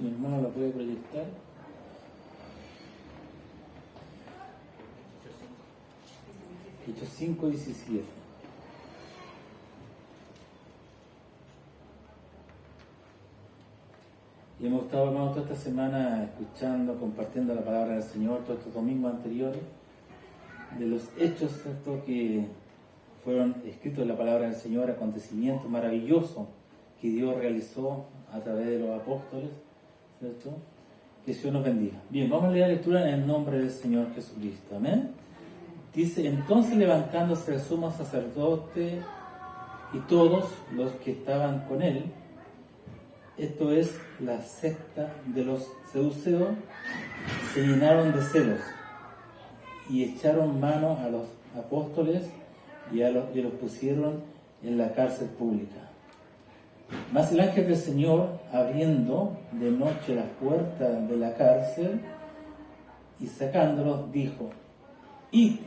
Si mi hermano lo puede proyectar. Hechos 5:17. Y hemos estado, hermanos, toda esta semana escuchando, compartiendo la palabra del Señor, todos estos domingos anteriores, de los hechos, ¿cierto?, que fueron escritos en la palabra del Señor, acontecimientos maravillosos que Dios realizó a través de los apóstoles, ¿cierto? Que Dios nos bendiga. Bien, vamos a leer la lectura en el nombre del Señor Jesucristo. Amén. Dice: entonces levantándose el sumo sacerdote y todos los que estaban con él, esto es, la secta de los seduceos, se llenaron de celos y echaron mano a los apóstoles y los pusieron en la cárcel pública. Mas el ángel del Señor, abriendo de noche las puertas de la cárcel y sacándolos, dijo: id,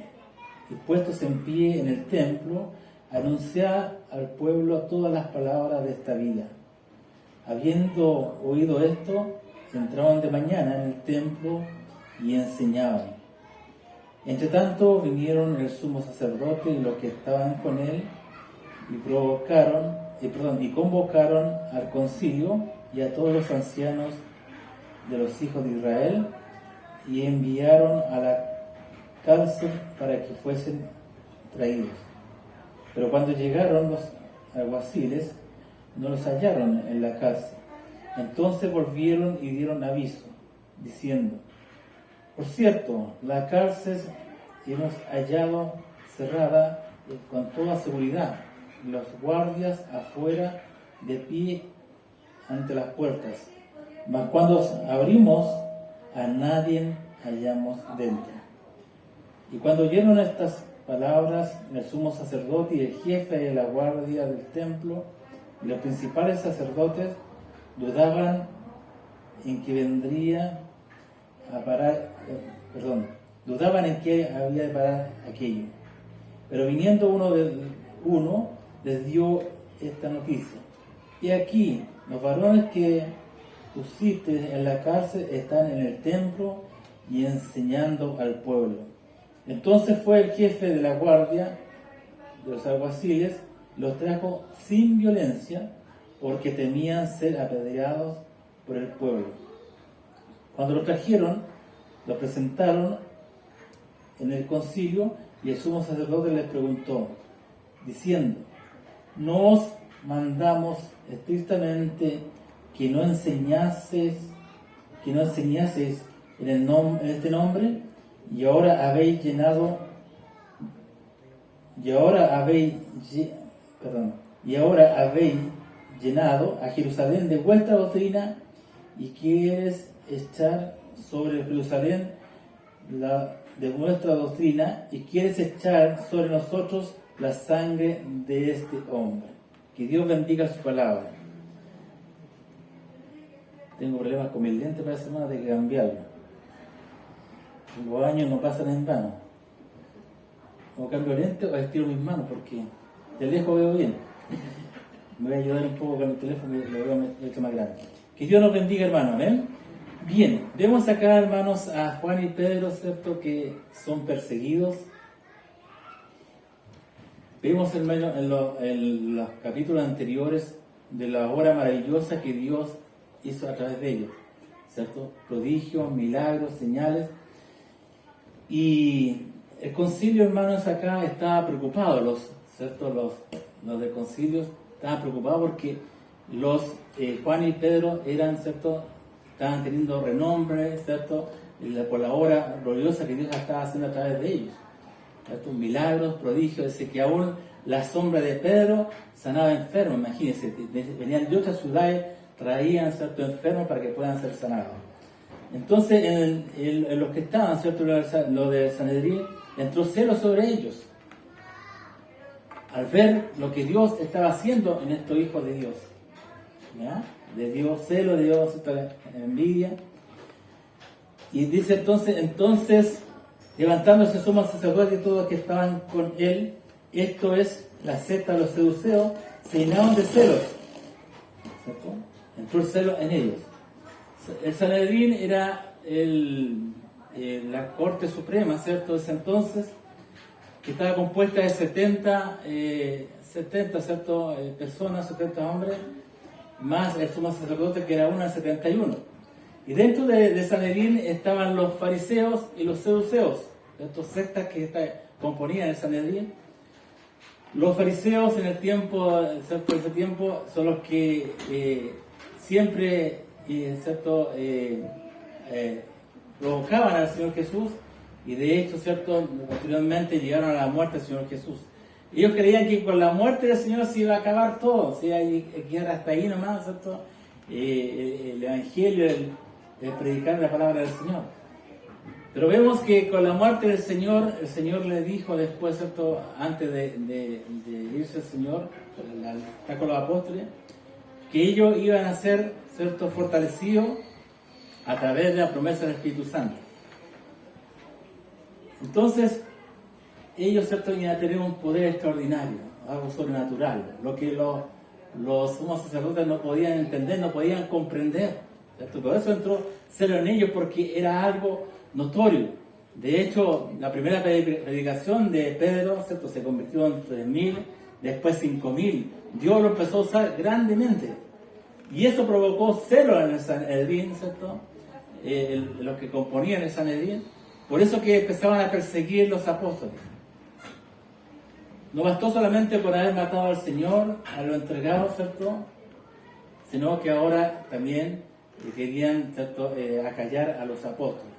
y puestos en pie en el templo, anunciad al pueblo todas las palabras de esta vida. Habiendo oído esto, entraban de mañana en el templo y enseñaban. Entre tanto vinieron el sumo sacerdote y los que estaban con él y convocaron al concilio y a todos los ancianos de los hijos de Israel y enviaron a la cárcel para que fuesen traídos. Pero cuando llegaron los alguaciles, no los hallaron en la cárcel. Entonces volvieron y dieron aviso, diciendo: por cierto, la cárcel hemos hallado cerrada con toda seguridad, y los guardias afuera de pie ante las puertas. Mas cuando abrimos, a nadie hallamos dentro. Y cuando oyeron estas palabras, el sumo sacerdote y el jefe de la guardia del templo y los principales sacerdotes dudaban en que vendría a parar, dudaban en que había de parar aquello. Pero viniendo uno les dio esta noticia: y aquí los varones que pusiste en la cárcel están en el templo y enseñando al pueblo. Entonces fue el jefe de la guardia de los alguaciles, los trajo sin violencia, porque temían ser apedreados por el pueblo. Cuando lo trajeron, lo presentaron en el concilio, y el sumo sacerdote les preguntó, diciendo: ¿no os mandamos estrictamente que no enseñaseis en este nombre? Y ahora habéis llenado a Jerusalén de vuestra doctrina, y quieres echar sobre Jerusalén de nuestra doctrina, y quieres echar sobre nosotros la sangre de este hombre. Que Dios bendiga su palabra. Tengo problemas con mis lentes para esta semana, de cambiarlo. Los años no pasan en vano. O cambio lentes o estiro mis manos, porque de lejos veo bien. Me voy a ayudar un poco con el teléfono, que lo veo mucho más grande. Que Dios nos bendiga, hermanos. ¿Ven? Bien, vemos acá, hermanos, a Juan y Pedro, ¿cierto?, que son perseguidos. Vemos, hermanos, en los capítulos anteriores de la obra maravillosa que Dios hizo a través de ellos, ¿cierto? Prodigios, milagros, señales. Y el concilio, hermanos, acá estaba preocupado, los del concilio estaban preocupados porque Juan y Pedro estaban teniendo renombre, ¿cierto?, por la obra gloriosa que Dios estaba haciendo a través de ellos, ¿cierto? Milagros, prodigios. Dice que aún la sombra de Pedro sanaba enfermos. Imagínense, venían de otras ciudades, traían, ¿cierto?, enfermos para que puedan ser sanados. Entonces, en los que estaban, ¿cierto?, lo de Sanedrín, entró celo sobre ellos al ver lo que Dios estaba haciendo en estos hijos de Dios. ¿Ya? De Dios celo, de Dios envidia. Y dice entonces levantándose el sumo sacerdote y todos los que estaban con él, esto es, la secta de los seduceos, se llenaron de celos, ¿cierto? Entró el celo en ellos. El Sanedrín era la Corte Suprema, ¿cierto? De ese entonces, que estaba compuesta de 70, ¿cierto? Personas, 70 hombres, más el sumo sacerdote que era uno de 71. Y dentro de Sanedrín estaban los fariseos y los seduceos, estos sectas que componían el Sanedrín. Los fariseos en el tiempo, ¿cierto? Ese tiempo son los que siempre, ¿cierto? Provocaban al Señor Jesús, y de hecho, ¿cierto? Posteriormente llegaron a la muerte del Señor Jesús. Ellos creían que con la muerte del Señor se iba a acabar todo, se iba a quedar hasta ahí nomás, ¿cierto? El Evangelio, el predicar la palabra del Señor. Pero vemos que con la muerte del Señor, el Señor le dijo después, ¿cierto? Antes de irse el Señor, está con los apóstoles, que ellos iban a ser, ¿cierto? Fortalecidos a través de la promesa del Espíritu Santo. Entonces, ellos, ¿cierto? Iban a tener un poder extraordinario, algo sobrenatural, lo que los sumos sacerdotes no podían entender, no podían comprender, ¿cierto? Por eso entró celo en ellos, porque era algo notorio. De hecho, la primera predicación de Pedro, ¿cierto? Se convirtió en 3.000, después 5.000. Dios lo empezó a usar grandemente. Y eso provocó celo en el Sanedrín, ¿cierto? Los que componían el Sanedrín. Por eso que empezaban a perseguir los apóstoles. No bastó solamente por haber matado al Señor, a lo entregado, ¿cierto? Sino que ahora también querían, ¿cierto? Acallar a los apóstoles.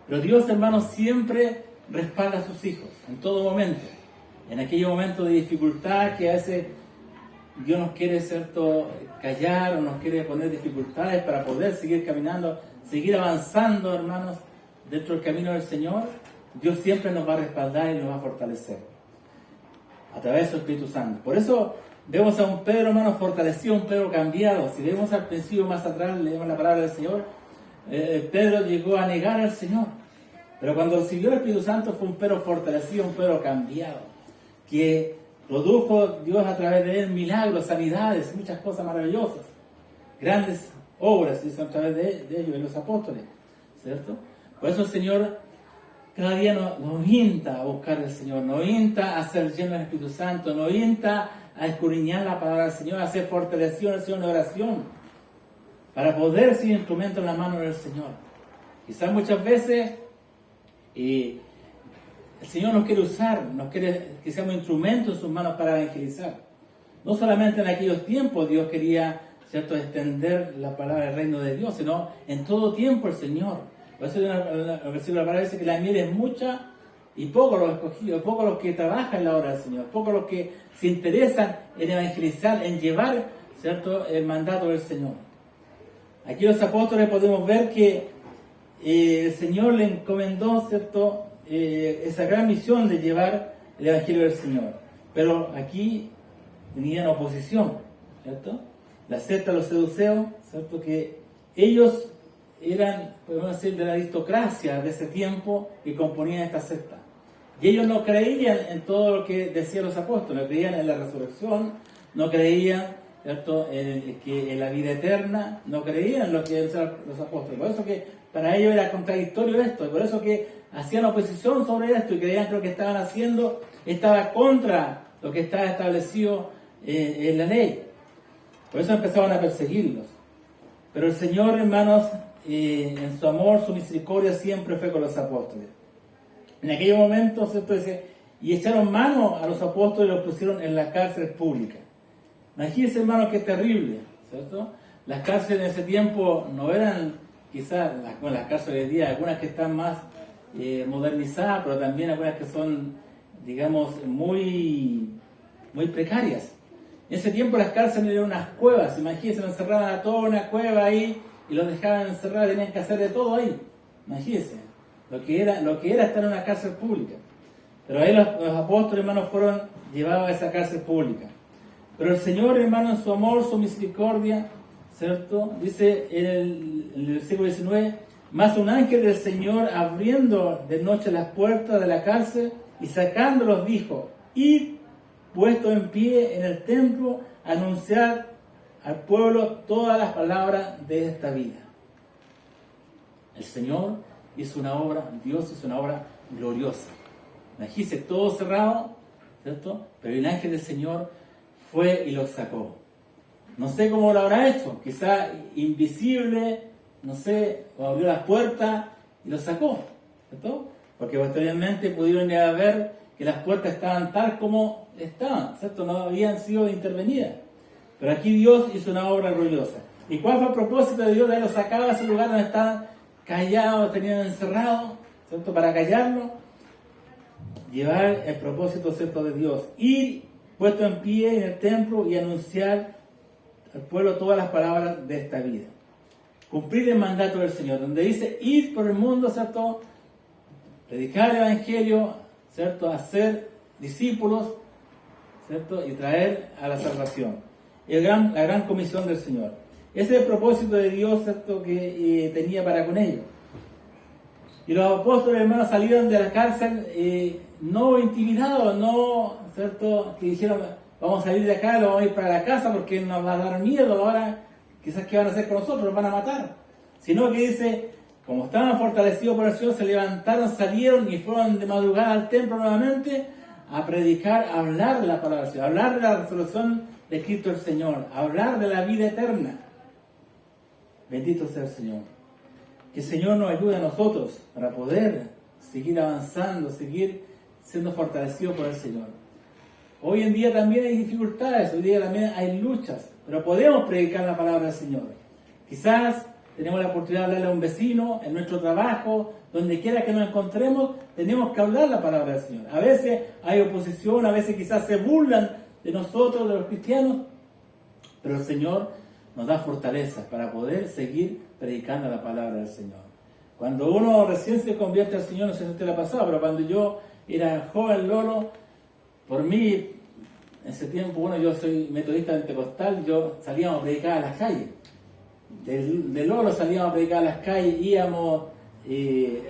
Pero Dios, hermanos, siempre respalda a sus hijos, en todo momento. En aquellos momentos de dificultad que a veces Dios nos quiere, ¿cierto? Callar, o nos quiere poner dificultades para poder seguir caminando, seguir avanzando, hermanos, dentro del camino del Señor. Dios siempre nos va a respaldar y nos va a fortalecer a través de su Espíritu Santo. Por eso vemos a un Pedro, hermanos, fortalecido, un Pedro cambiado. Si vemos al principio, más atrás, leemos la palabra del Señor, Pedro llegó a negar al Señor. Pero cuando recibió el Espíritu Santo fue un Pedro fortalecido, un Pedro cambiado, que produjo Dios a través de él milagros, sanidades, muchas cosas maravillosas, grandes obras hizo a través de ellos, de los apóstoles, ¿cierto? Por eso el Señor cada día nos insta a buscar al Señor, nos insta a ser llenos del Espíritu Santo, nos insta a escudriñar la palabra del Señor, a ser fortalecido en el Señor de oración, para poder ser instrumento en la mano del Señor. Quizás muchas veces el Señor nos quiere usar, nos quiere que seamos instrumentos en sus manos para evangelizar. No solamente en aquellos tiempos Dios quería, ¿cierto?, extender la palabra del reino de Dios, sino en todo tiempo el Señor. Por eso el versículo de la palabra dice que la miel es mucha y pocos los escogidos, pocos los que trabajan en la obra del Señor, pocos los que se interesan en evangelizar, en llevar, ¿cierto?, el mandato del Señor. Aquí los apóstoles podemos ver que el Señor le encomendó, ¿cierto?, esa gran misión de llevar el Evangelio del Señor. Pero aquí tenían oposición, ¿cierto? La secta de los seduceos, ¿cierto?, que ellos eran, podemos decir, de la aristocracia de ese tiempo que componían esta secta. Y ellos no creían en todo lo que decían los apóstoles, no creían en la resurrección, no creían, ¿cierto?, en la vida eterna, no creían en lo que decían los apóstoles. Por eso que para ellos era contradictorio esto, y por eso que hacían oposición sobre esto y creían que lo que estaban haciendo estaba contra lo que estaba establecido en la ley. Por eso empezaban a perseguirlos. Pero el Señor, hermanos, en su amor, su misericordia siempre fue con los apóstoles. En aquellos momentos, ¿cierto?, dice, y echaron mano a los apóstoles y los pusieron en las cárceles públicas. Imagínense, hermanos, qué terrible, ¿cierto? Las cárceles en ese tiempo no eran quizás las cárceles de día, algunas que están más modernizadas, pero también algunas que son, digamos, muy, muy precarias. En ese tiempo las cárceles eran unas cuevas, imagínense, lo encerraban a toda una cueva ahí y los dejaban encerrados, tenían que hacer de todo ahí. Imagínense lo que era estar en una cárcel pública. Pero ahí los apóstoles, hermanos, fueron llevados a esa cárcel pública. Pero el Señor, hermano, en su amor, su misericordia, ¿cierto?, dice en el versículo 19, más un ángel del Señor abriendo de noche las puertas de la cárcel y sacándolos dijo, id puesto en pie en el templo, anunciar al pueblo todas las palabras de esta vida. El Señor hizo una obra, Dios hizo una obra gloriosa. Imagínense, todo cerrado, ¿cierto? Pero el ángel del Señor fue y lo sacó. No sé cómo lo habrá hecho, quizá invisible, no sé, o abrió las puertas y lo sacó, ¿cierto? Porque posteriormente pudieron ir a ver que las puertas estaban tal como estaban, ¿cierto? No habían sido intervenidas. Pero aquí Dios hizo una obra gloriosa. ¿Y cuál fue el propósito de Dios de haberlo sacado a ese lugar donde estaban callados, tenían encerrado, ¿cierto? Para callarlo, llevar el propósito, ¿cierto?, de Dios. Ir puesto en pie en el templo y anunciar al pueblo todas las palabras de esta vida. Cumplir el mandato del Señor, donde dice ir por el mundo, ¿cierto? Predicar el Evangelio, ¿cierto? Hacer discípulos, ¿cierto? Y traer a la salvación. La gran comisión del Señor. Ese es el propósito de Dios, ¿cierto?, que tenía para con ellos. Y los apóstoles, hermanos, salieron de la cárcel no intimidados, no, ¿cierto?, que dijeron, vamos a salir de acá, lo vamos a ir para la casa porque nos va a dar miedo ahora, quizás qué van a hacer con nosotros, nos van a matar. Sino que dice, como estaban fortalecidos por el Señor, se levantaron, salieron y fueron de madrugada al templo nuevamente a predicar, a hablar de la palabra del Señor, a hablar de la resolución de Cristo el Señor, a hablar de la vida eterna. Bendito sea el Señor. Que el Señor nos ayude a nosotros para poder seguir avanzando, seguir siendo fortalecidos por el Señor. Hoy en día también hay dificultades, hoy día también hay luchas, pero podemos predicar la palabra del Señor. Quizás tenemos la oportunidad de hablarle a un vecino, en nuestro trabajo, donde quiera que nos encontremos, tenemos que hablar la palabra del Señor. A veces hay oposición, a veces quizás se burlan de nosotros, de los cristianos, pero el Señor nos da fortaleza para poder seguir predicando la palabra del Señor. Cuando uno recién se convierte al Señor, no sé si usted le ha pasado, pero cuando yo era joven lolo, por mí, en ese tiempo, bueno, yo soy metodista pentecostal, yo salíamos a predicar a las calles. De lolo salíamos a predicar a las calles, íbamos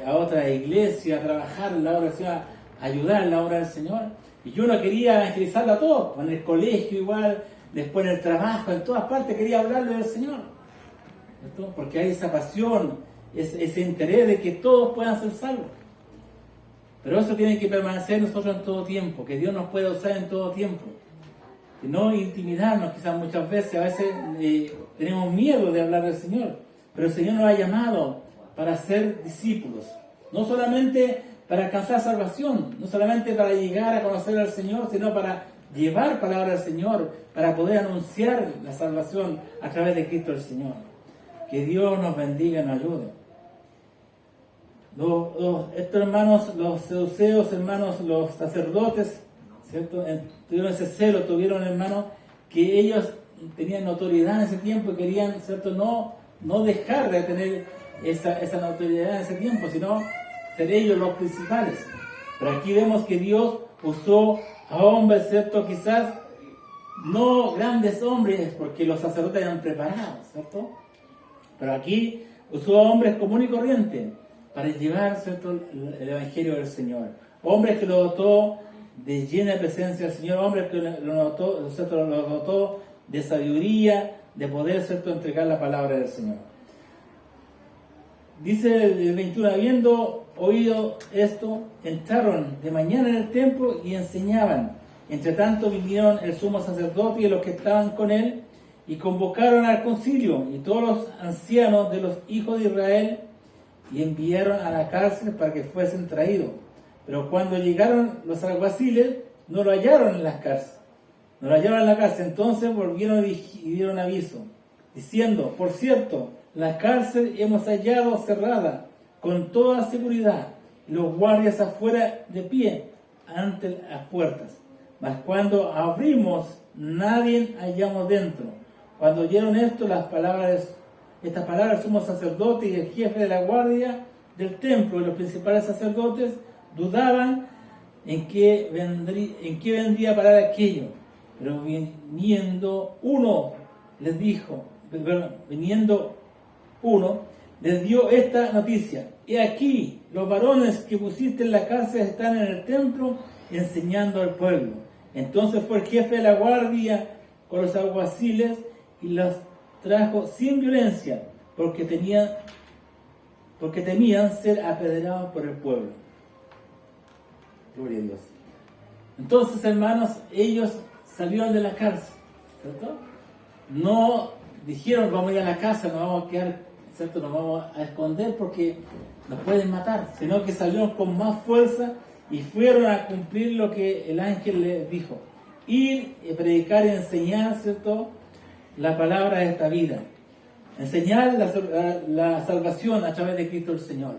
a otra iglesia a trabajar en la obra del Señor, a ayudar en la obra del Señor. Y yo no quería evangelizarlo a todos, en el colegio igual, después en el trabajo, en todas partes quería hablarle del Señor. ¿Cierto? Porque hay esa pasión, ese interés de que todos puedan ser salvos. Pero eso tiene que permanecer nosotros en todo tiempo, que Dios nos pueda usar en todo tiempo. Y no intimidarnos, quizás muchas veces, a veces tenemos miedo de hablar del Señor. Pero el Señor nos ha llamado para ser discípulos. No solamente para alcanzar salvación, no solamente para llegar a conocer al Señor, sino para llevar palabra al Señor, para poder anunciar la salvación a través de Cristo el Señor. Que Dios nos bendiga y nos ayude. Estos hermanos, los seduceos, hermanos, los sacerdotes, ¿cierto? Tuvieron ese celo, tuvieron, hermanos, que ellos tenían notoriedad en ese tiempo y querían, ¿cierto?, no dejar de tener esa notoriedad en ese tiempo, sino ser ellos los principales. Pero aquí vemos que Dios usó a hombres, ¿cierto?, quizás no grandes hombres, porque los sacerdotes eran preparados, ¿cierto? Pero aquí usó a hombres comunes y corrientes para llevar, ¿cierto?, el Evangelio del Señor. Hombres que lo dotó de llena presencia del Señor, hombres que lo dotó de sabiduría, de poder, ¿cierto?, entregar la palabra del Señor. Dice el 21, habiendo oído esto, entraron de mañana en el templo y enseñaban. Entre tanto vinieron el sumo sacerdote y los que estaban con él, y convocaron al concilio y todos los ancianos de los hijos de Israel, y enviaron a la cárcel para que fuesen traídos. Pero cuando llegaron los alguaciles, no lo hallaron en las cárceles. No lo hallaron en la cárcel. Entonces volvieron y dieron aviso, diciendo, por cierto, la cárcel hemos hallado cerrada con toda seguridad, y los guardias afuera de pie ante las puertas. Mas cuando abrimos, nadie hallamos dentro. Cuando oyeron esto, estas palabras del sumo sacerdote y el jefe de la guardia del templo y los principales sacerdotes dudaban en qué vendría a parar aquello. Pero viniendo uno, les dio esta noticia: he aquí, los varones que pusiste en la cárcel están en el templo enseñando al pueblo. Entonces fue el jefe de la guardia con los alguaciles y los trajo sin violencia, porque temían ser apedreados por el pueblo. Gloria a Dios. Entonces, hermanos, ellos salieron de la cárcel, ¿cierto? No dijeron, vamos a ir a la casa, nos vamos a quedar, ¿cierto? Nos vamos a esconder porque nos pueden matar, sino que salieron con más fuerza y fueron a cumplir lo que el ángel les dijo. Ir, predicar y enseñar, ¿cierto?, la palabra de esta vida. Enseñar la salvación a través de Cristo el Señor.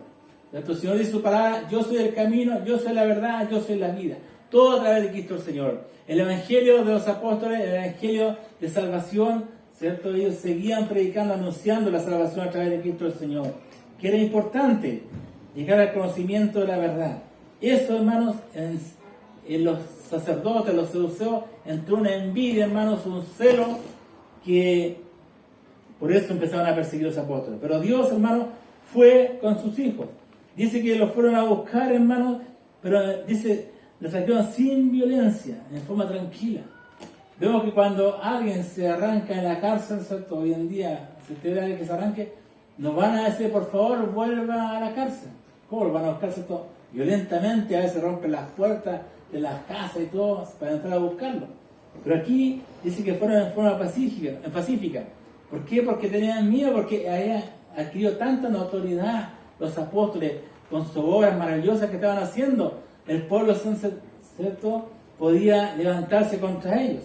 ¿Cierto? El Señor dice su palabra, yo soy el camino, yo soy la verdad, yo soy la vida. Todo a través de Cristo el Señor. El evangelio de los apóstoles, el evangelio de salvación, ¿cierto? Ellos seguían predicando, anunciando la salvación a través de Cristo el Señor. Que era importante llegar al conocimiento de la verdad. Eso, hermanos, en los sacerdotes, los saduceos, entró una envidia, hermanos, un celo, que por eso empezaron a perseguir a los apóstoles. Pero Dios, hermanos, fue con sus hijos. Dice que los fueron a buscar, hermanos, pero dice, los trajeron sin violencia, en forma tranquila. Vemos que cuando alguien se arranca en la cárcel, ¿cierto? Hoy en día, si usted ve a alguien que se arranque, nos van a decir, por favor, vuelva a la cárcel. ¿Cómo lo van a buscar, cierto? Violentamente, a veces rompen las puertas de las casas y todo para entrar a buscarlo. Pero aquí dice que fueron en forma pacífica. ¿Por qué? Porque tenían miedo, porque habían adquirido tanta notoriedad los apóstoles con sus obras maravillosas que estaban haciendo. El pueblo, ¿cierto?, podía levantarse contra ellos.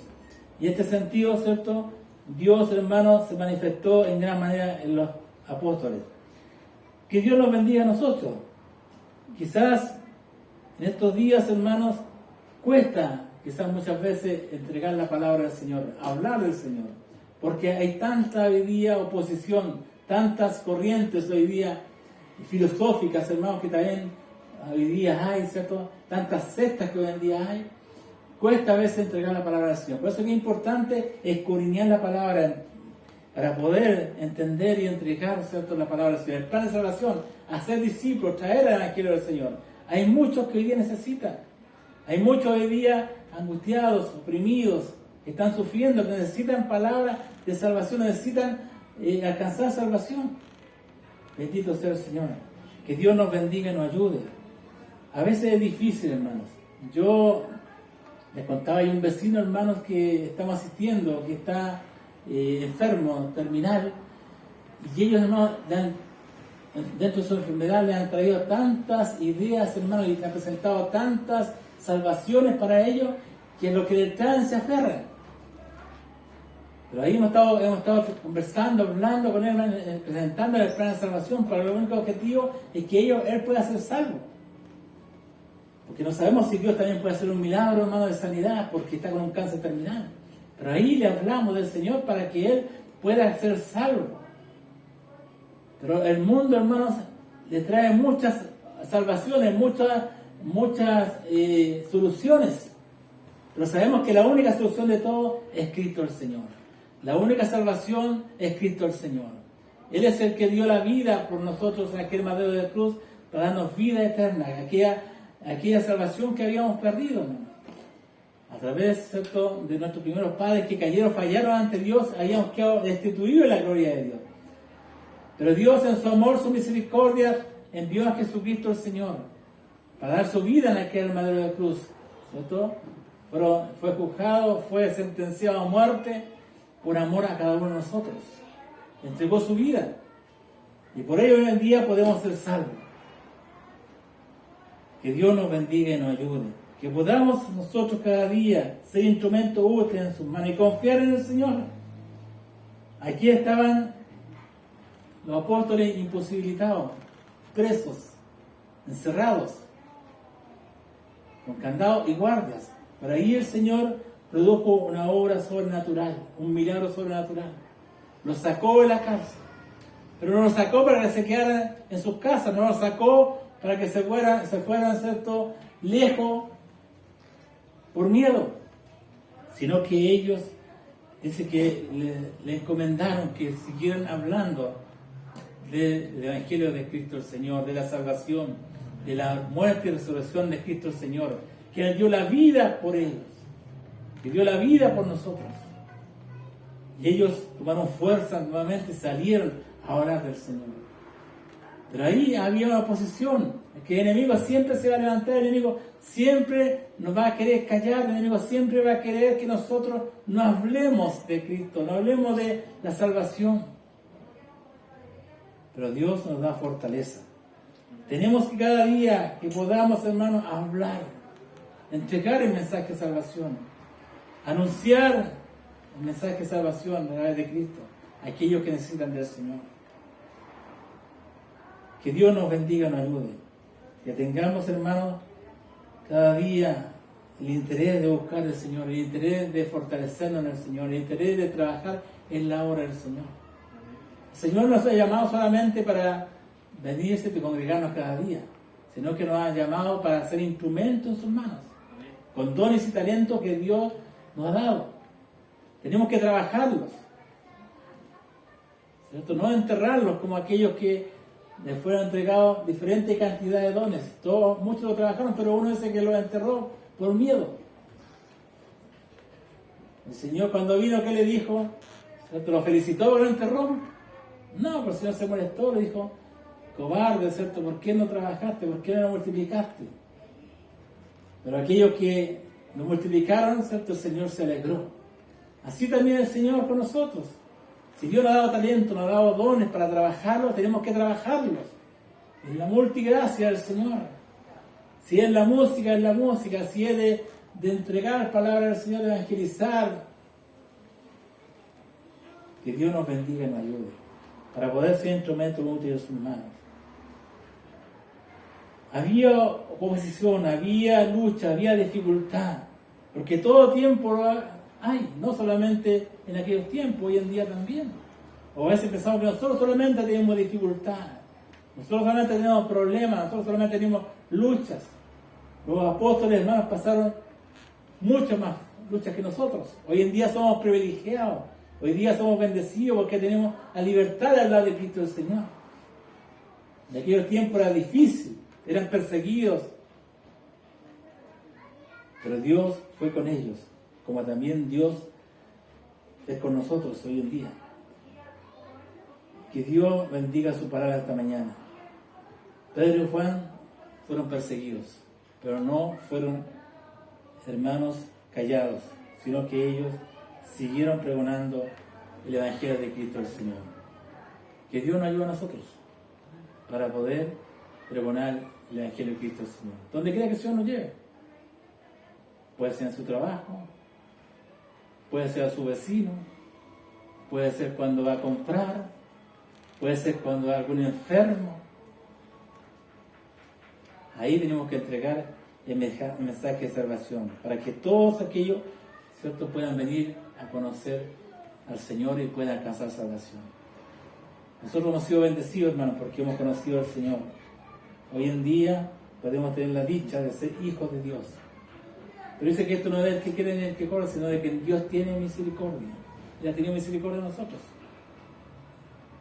Y en este sentido, ¿cierto?, Dios, hermanos, se manifestó en gran manera en los apóstoles. Que Dios nos bendiga a nosotros. Quizás en estos días, hermanos, cuesta quizás muchas veces entregar la palabra del Señor, hablar del Señor, porque hay tanta hoy día oposición, tantas corrientes hoy día filosóficas, hermanos, que también hoy día hay, ¿cierto? Tantas sectas que hoy en día hay. Cuesta a veces entregar la palabra del Señor. Por eso es importante escudriñar la palabra para poder entender y entregar, ¿cierto?, la palabra del Señor. El plan de salvación, hacer discípulos, traer al evangelio del Señor. Hay muchos que hoy día necesitan. Hay muchos hoy día angustiados, oprimidos, que están sufriendo, que necesitan palabras de salvación, necesitan alcanzar salvación. Bendito sea el Señor. Que Dios nos bendiga y nos ayude. A veces es difícil, hermanos. Yo les contaba, hay un vecino, hermanos, que estamos asistiendo, que está enfermo, terminal, y ellos, hermanos, dentro de su enfermedad le han traído tantas ideas, hermanos, y le han presentado tantas salvaciones para ellos, que lo que le traen se aferran. Pero ahí hemos estado conversando, hablando con él, presentando el plan de salvación, pero el único objetivo es que él pueda ser salvo. Porque no sabemos si Dios también puede hacer un milagro, hermano, de sanidad, porque está con un cáncer terminal. Pero ahí le hablamos del Señor para que él pueda ser salvo. Pero el mundo, hermanos, le trae muchas salvaciones, muchas soluciones. Pero sabemos que la única solución de todo es Cristo el Señor. La única salvación es Cristo el Señor. Él es el que dio la vida por nosotros en aquel madero de cruz para darnos vida eterna, aquella salvación que habíamos perdido, hermano. A través, ¿cierto?, de nuestros primeros padres que fallaron ante Dios, habíamos quedado destituidos de la gloria de Dios. Pero Dios, en su amor, su misericordia, envió a Jesucristo el Señor para dar su vida en aquel madero de cruz, ¿cierto? Fue juzgado, fue sentenciado a muerte por amor a cada uno de nosotros. Entregó su vida. Y por ello hoy en día podemos ser salvos. Que Dios nos bendiga y nos ayude. Que podamos nosotros cada día ser instrumentos útiles en sus manos y confiar en el Señor. Aquí estaban los apóstoles imposibilitados, presos, encerrados, con candados y guardias. Pero ahí el Señor produjo una obra sobrenatural, un milagro sobrenatural. Los sacó de la cárcel. Pero no los sacó para que se quedaran en sus casas, no los sacó para que se fueran, ¿cierto?, lejos por miedo, sino que ellos, dice que le encomendaron que siguieran hablando del Evangelio de Cristo el Señor, de la salvación, de la muerte y resurrección de Cristo el Señor, que Él dio la vida por ellos, que dio la vida por nosotros. Y ellos tomaron fuerza nuevamente y salieron a orar del Señor. Pero ahí había una oposición, que el enemigo siempre se va a levantar, el enemigo siempre nos va a querer callar, el enemigo siempre va a querer que nosotros no hablemos de Cristo, no hablemos de la salvación. Pero Dios nos da fortaleza. Tenemos que cada día que podamos, hermanos, hablar, entregar el mensaje de salvación, anunciar el mensaje de salvación a través de Cristo a aquellos que necesitan del Señor. Que Dios nos bendiga y nos ayude. Que tengamos, hermanos, cada día el interés de buscar al Señor, el interés de fortalecernos en el Señor, el interés de trabajar en la obra del Señor. El Señor nos ha llamado solamente para venirse y congregarnos cada día, sino que nos ha llamado para ser instrumentos en sus manos, con dones y talentos que Dios nos ha dado. Tenemos que trabajarlos, ¿cierto? No enterrarlos como aquellos que les fueron entregados diferentes cantidades de dones. Muchos lo trabajaron, pero uno dice que lo enterró por miedo. El Señor cuando vino, ¿qué le dijo? ¿Cierto? ¿Lo felicitó por lo enterró? No, pero el Señor se molestó, le dijo: cobarde, ¿cierto? ¿Por qué no trabajaste? ¿Por qué no lo multiplicaste? Pero aquellos que lo multiplicaron, ¿cierto? El Señor se alegró. Así también el Señor con nosotros. Si Dios nos ha dado talento, nos ha dado dones para trabajarlos, tenemos que trabajarlos. Es la multigracia del Señor. Si es la música, es la música. Si es de entregar palabras del Señor, de evangelizar. Que Dios nos bendiga y nos ayude para poder ser instrumentos útiles en sus manos. Había oposición, había lucha, había dificultad, porque todo tiempo hay, no solamente en aquellos tiempos, hoy en día también. O a veces pensamos que nosotros solamente tenemos dificultad, nosotros solamente tenemos problemas, nosotros solamente tenemos luchas. Los apóstoles, hermanos, pasaron muchas más luchas que nosotros. Hoy en día somos privilegiados, hoy día somos bendecidos porque tenemos la libertad de hablar de Cristo del Señor. En aquellos tiempos era difícil, eran perseguidos, pero Dios fue con ellos, como también Dios es con nosotros hoy en día. Que Dios bendiga su palabra esta mañana. Pedro y Juan fueron perseguidos, pero no fueron hermanos callados, sino que ellos siguieron pregonando el Evangelio de Cristo el Señor. Que Dios nos ayude a nosotros para poder pregonar el Evangelio de Cristo el Señor, donde quiera que el Señor nos lleve. Puede ser en su trabajo, puede ser a su vecino, puede ser cuando va a comprar, puede ser cuando va a algún enfermo. Ahí tenemos que entregar el mensaje de salvación, para que todos aquellos, ¿cierto?, puedan venir a conocer al Señor y puedan alcanzar salvación. Nosotros hemos sido bendecidos, hermanos, porque hemos conocido al Señor. Hoy en día podemos tener la dicha de ser hijos de Dios. Pero dice que esto no es del que quiere ni el que corre, sino de que Dios tiene misericordia. Él ha tenido misericordia de nosotros.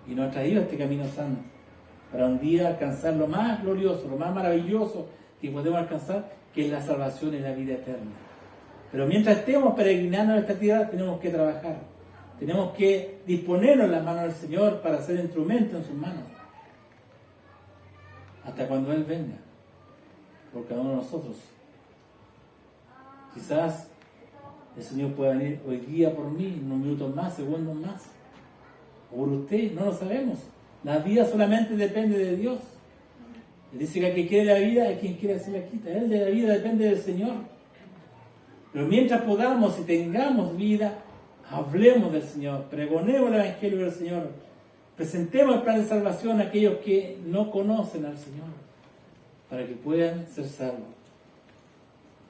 Y nos ha traído este camino santo, para un día alcanzar lo más glorioso, lo más maravilloso que podemos alcanzar, que es la salvación y la vida eterna. Pero mientras estemos peregrinando en esta tierra, tenemos que trabajar. Tenemos que disponernos en las manos del Señor para ser instrumentos en sus manos. Hasta cuando Él venga, por cada uno de nosotros. Quizás el Señor pueda venir hoy día por mí, unos minutos más, segundos más. O por usted, no lo sabemos. La vida solamente depende de Dios. Él dice que a quien quiere la vida, a quien quiere se la quita. Él de la vida depende del Señor. Pero mientras podamos y tengamos vida, hablemos del Señor, pregonemos el Evangelio del Señor, presentemos el plan de salvación a aquellos que no conocen al Señor, para que puedan ser salvos.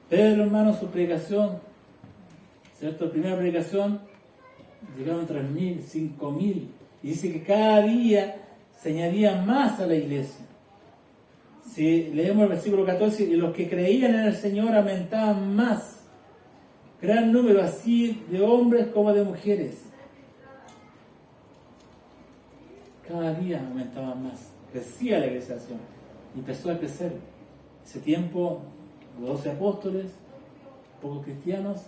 Pedro, hermano, su predicación, ¿cierto? La primera predicación, llegaron 3.000, 5.000, y dice que cada día se añadían más a la iglesia. Si leemos el versículo 14, y los que creían en el Señor aumentaban más, gran número así de hombres como de mujeres. Cada día aumentaba más, crecía la iglesia, empezó a crecer. Ese tiempo, 12 apóstoles, pocos cristianos,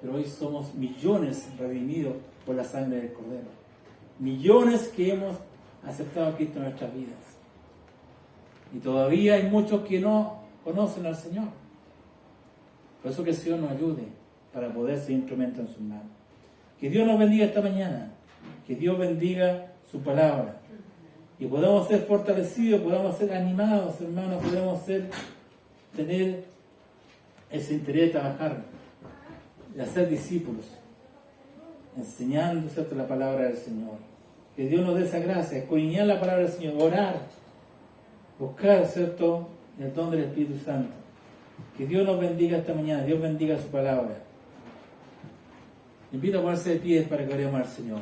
pero hoy somos millones redimidos por la sangre del Cordero. Millones que hemos aceptado a Cristo en nuestras vidas. Y todavía hay muchos que no conocen al Señor. Por eso que el Señor nos ayude para poder ser instrumento en sus manos. Que Dios nos bendiga esta mañana. Que Dios bendiga su palabra. Y podamos ser fortalecidos, podamos ser animados, hermanos, podemos tener ese interés de trabajar, de hacer discípulos, enseñando, ¿cierto?, la palabra del Señor. Que Dios nos dé esa gracia, escudriñar la palabra del Señor, orar, buscar, ¿cierto?, el don del Espíritu Santo. Que Dios nos bendiga esta mañana, Dios bendiga su palabra. Invito a ponerse de pie para que oremos al Señor.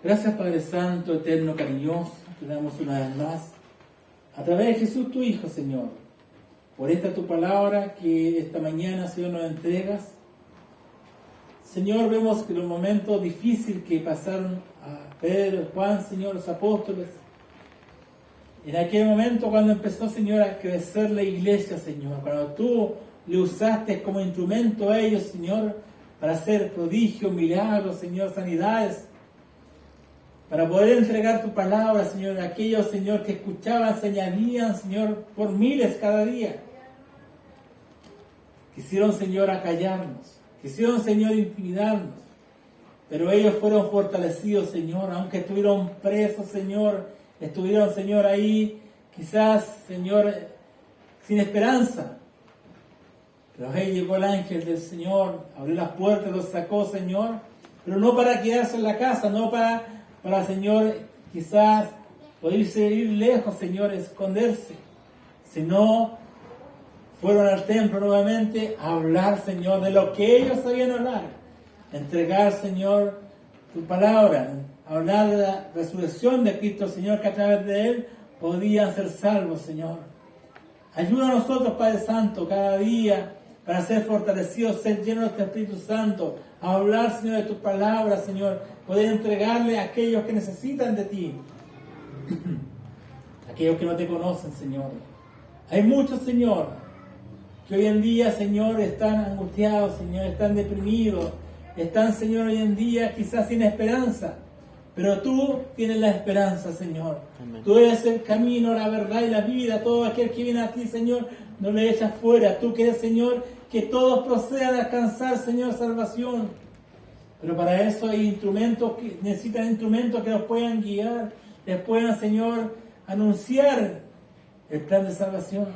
Gracias, Padre Santo, eterno, cariñoso, te damos una vez más, a través de Jesús tu Hijo, Señor, por esta tu palabra que esta mañana, Señor, nos entregas. Señor, vemos que los momentos difíciles que pasaron a Pedro, Juan, Señor, los apóstoles, en aquel momento cuando empezó, Señor, a crecer la iglesia, Señor, cuando tú le usaste como instrumento a ellos, Señor, para hacer prodigios, milagros, Señor, sanidades, para poder entregar tu palabra, Señor, a aquellos, Señor, que escuchaban, se añadían, Señor, por miles cada día. Quisieron, Señor, acallarnos, quisieron, Señor, intimidarnos, pero ellos fueron fortalecidos, Señor, aunque estuvieron presos, Señor, estuvieron, Señor, ahí, quizás, Señor, sin esperanza. Pero ahí llegó el ángel del Señor, abrió las puertas, los sacó, Señor, pero no para quedarse en la casa, no para Señor, quizás poderse ir lejos, Señor, esconderse, sino fueron al templo nuevamente a hablar, Señor, de lo que ellos sabían hablar, entregar, Señor, tu palabra, hablar de la resurrección de Cristo, Señor, que a través de Él podían ser salvos, Señor. Ayuda a nosotros, Padre Santo, cada día para ser fortalecidos, ser llenos de tu Espíritu Santo, a hablar, Señor, de tu palabra, Señor, poder entregarle a aquellos que necesitan de ti, aquellos que no te conocen, Señor. Hay muchos, Señor, que hoy en día, Señor, están angustiados, Señor, están deprimidos, están, Señor, hoy en día quizás sin esperanza, pero tú tienes la esperanza, Señor. Amén. Tú eres el camino, la verdad y la vida. Todo aquel que viene a ti, Señor, no le echas fuera. Tú quieres, Señor, que todos procedan a alcanzar, Señor, salvación. Pero para eso hay instrumentos que necesitan instrumentos que los puedan guiar, les puedan, Señor, anunciar el plan de salvación.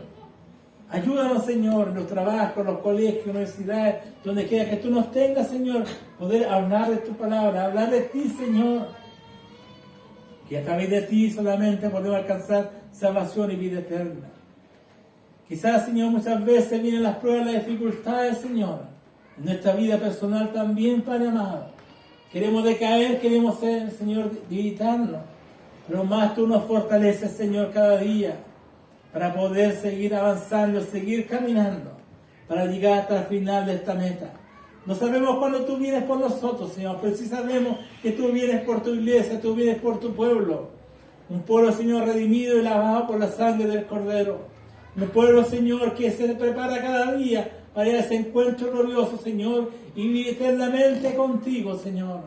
Ayúdanos, Señor, en los trabajos, en los colegios, universidades, donde quiera que tú nos tengas, Señor, poder hablar de tu palabra, hablar de ti, Señor. Que a través de ti solamente podemos alcanzar salvación y vida eterna. Quizás, Señor, muchas veces vienen las pruebas, las dificultades, Señor. En nuestra vida personal también, Padre amado. Queremos decaer, queremos ser, Señor, debilitarnos. Pero más tú nos fortaleces, Señor, cada día para poder seguir avanzando, seguir caminando, para llegar hasta el final de esta meta. No sabemos cuándo tú vienes por nosotros, Señor, pero sí sabemos que tú vienes por tu iglesia, tú vienes por tu pueblo. Un pueblo, Señor, redimido y lavado por la sangre del Cordero. Un pueblo, Señor, que se prepara cada día para ir a ese encuentro glorioso, Señor, y vivir eternamente contigo, Señor.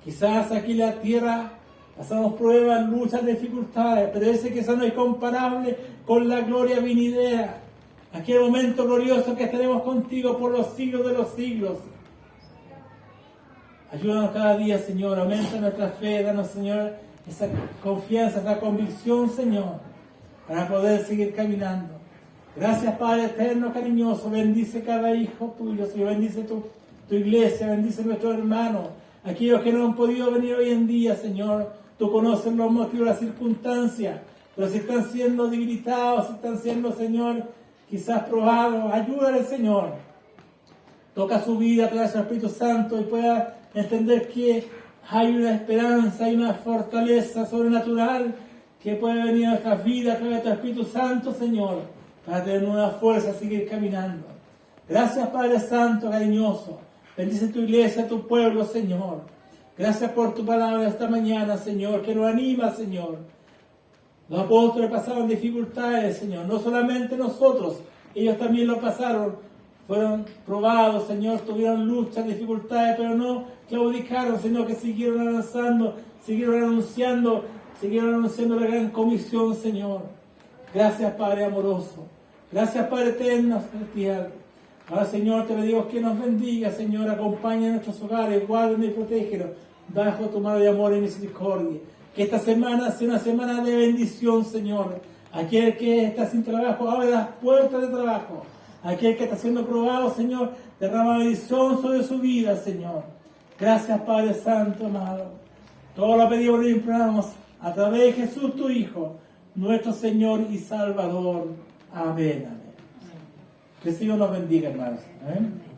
Quizás aquí en la tierra pasamos pruebas, luchas, dificultades, pero ese quizás no es comparable con la gloria venidera. Aquel momento glorioso que estaremos contigo por los siglos de los siglos. Ayúdanos cada día, Señor. Aumenta nuestra fe. Danos, Señor, esa confianza, esa convicción, Señor, para poder seguir caminando. Gracias, Padre eterno, cariñoso. Bendice cada hijo tuyo, Señor. Bendice tu iglesia. Bendice a nuestros hermanos. Aquellos que no han podido venir hoy en día, Señor. Tú conoces los motivos, las circunstancias. Pero si están siendo debilitados, si están siendo, Señor, quizás probados, ayúdale, Señor. Toca su vida a través del Espíritu Santo y pueda entender que hay una esperanza, hay una fortaleza sobrenatural que puede venir a nuestras vidas a través de tu Espíritu Santo, Señor, para tener una fuerza a seguir caminando. Gracias, Padre Santo, cariñoso. Bendice tu iglesia, tu pueblo, Señor. Gracias por tu palabra esta mañana, Señor, que nos anima, Señor, Los apóstoles pasaban dificultades, Señor. No solamente nosotros, ellos también lo pasaron. Fueron probados, Señor, tuvieron luchas, dificultades, pero no claudicaron, sino que siguieron avanzando, siguieron anunciando la gran comisión, Señor. Gracias, Padre amoroso. Gracias, Padre eterno, celestial. Ahora, Señor, te pedimos que nos bendiga, Señor. Acompaña a nuestros hogares, guárdanos y protégenos bajo tu mano de amor y misericordia. Que esta semana sea una semana de bendición, Señor. Aquel que está sin trabajo, abre las puertas de trabajo. Aquel que está siendo probado, Señor, derrama bendición sobre su vida, Señor. Gracias, Padre Santo, amado. Todo lo pedimos y lo imploramos a través de Jesús, tu Hijo, nuestro Señor y Salvador. Amén, amén. Que el Señor nos bendiga, hermanos. Amén.